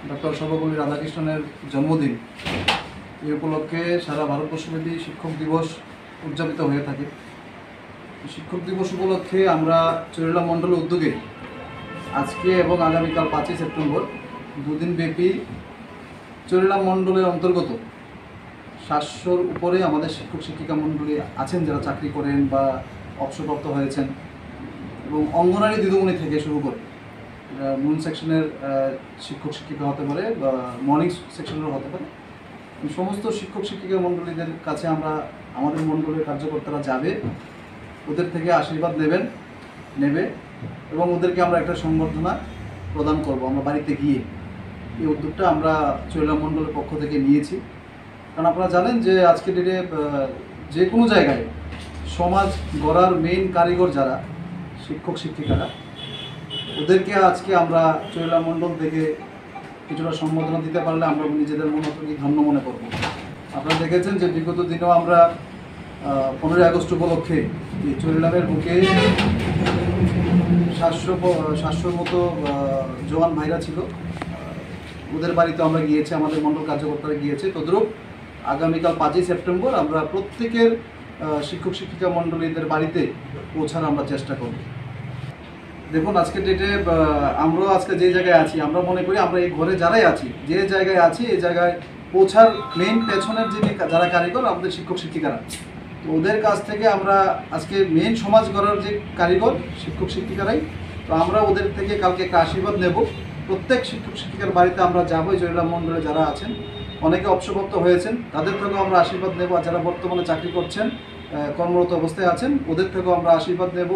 Doctor Sarvepalli রাধাকৃষ্ণনের জন্মদিন। এই উপলক্ষে সারা ভারতবর্ষব্যাপী শিক্ষক দিবস উদযাপিত হয়ে থাকে। শিক্ষক দিবস উপলক্ষে আমরা চরিলা মণ্ডলের উদ্যোগে আজকে এবং আগামীকাল 5ই সেপ্টেম্বর দুদিনব্যাপী চরিলা মণ্ডলের অন্তর্গত 700-র উপরে আমাদের শিক্ষক শিক্ষিকা মণ্ডলী আছেন, যারা চাকরি করেন বা অবসরপ্রাপ্ত হয়েছেন, এবং অঙ্গনারী দিদিমণি থেকে শুরু করে নুন সেকশনের শিক্ষক শিক্ষিকা হতে পারে বা মর্নিং সেকশনেরও হতে পারে। সমস্ত শিক্ষক শিক্ষিকা মণ্ডলীদের কাছে আমাদের মণ্ডলের কার্যকর্তারা যাবে, ওদের থেকে আশীর্বাদ নেবে এবং ওদেরকে আমরা একটা সংবর্ধনা প্রদান করব আমরা বাড়িতে গিয়ে। এই উদ্যোগটা আমরা চরিলা মণ্ডলের পক্ষ থেকে নিয়েছি, কারণ আপনারা জানেন যে আজকের ডেটে যে কোনো জায়গায় সমাজ গড়ার মেইন কারিগর যারা শিক্ষক শিক্ষিকারা, ওদেরকে আজকে আমরা চরিলা মণ্ডল থেকে কিছুটা সম্বোধনা দিতে পারলে আমরা নিজেদের মনে কি ধন্য মনে করব। আপনারা দেখেছেন যে বিগত দিনেও আমরা 15ই আগস্ট উপলক্ষে এই চরিলামের বুকে 700-র মতো জওয়ান ভাইরা ছিল, ওদের বাড়িতে আমরা গিয়েছি, আমাদের মণ্ডল কার্যকর্তারা গিয়েছে। তদ্রূপ আগামীকাল 5ই সেপ্টেম্বর আমরা প্রত্যেকের শিক্ষক শিক্ষিকা মণ্ডলীদের বাড়িতে পৌঁছার আমরা চেষ্টা করব। দেখুন, আজকের ডেটে আমরাও আজকে যে জায়গায় আছি, আমরা মনে করি আমরা এই ঘরে যারাই আছি, যে জায়গায় আছি, এই জায়গায় পৌঁছার মেইন পেছনের যারা কারিগর আমাদের শিক্ষক শিক্ষিকারা, তো ওদের কাছ থেকে আমরা আজকে মেইন সমাজ গড়ার যে কারিগর শিক্ষক শিক্ষিকারাই, তো আমরা ওদের থেকে কালকে একটা আশীর্বাদ নেব। প্রত্যেক শিক্ষক শিক্ষিকার বাড়িতে আমরা যাবো। চরিলা মণ্ডলে যারা আছেন, অনেকে অবসরপ্রাপ্ত হয়েছেন, তাদের থেকেও আমরা আশীর্বাদ নেব। আর যারা বর্তমানে চাকরি করছেন, কর্মরত অবস্থায় আছেন, ওদের থেকেও আমরা আশীর্বাদ নেব।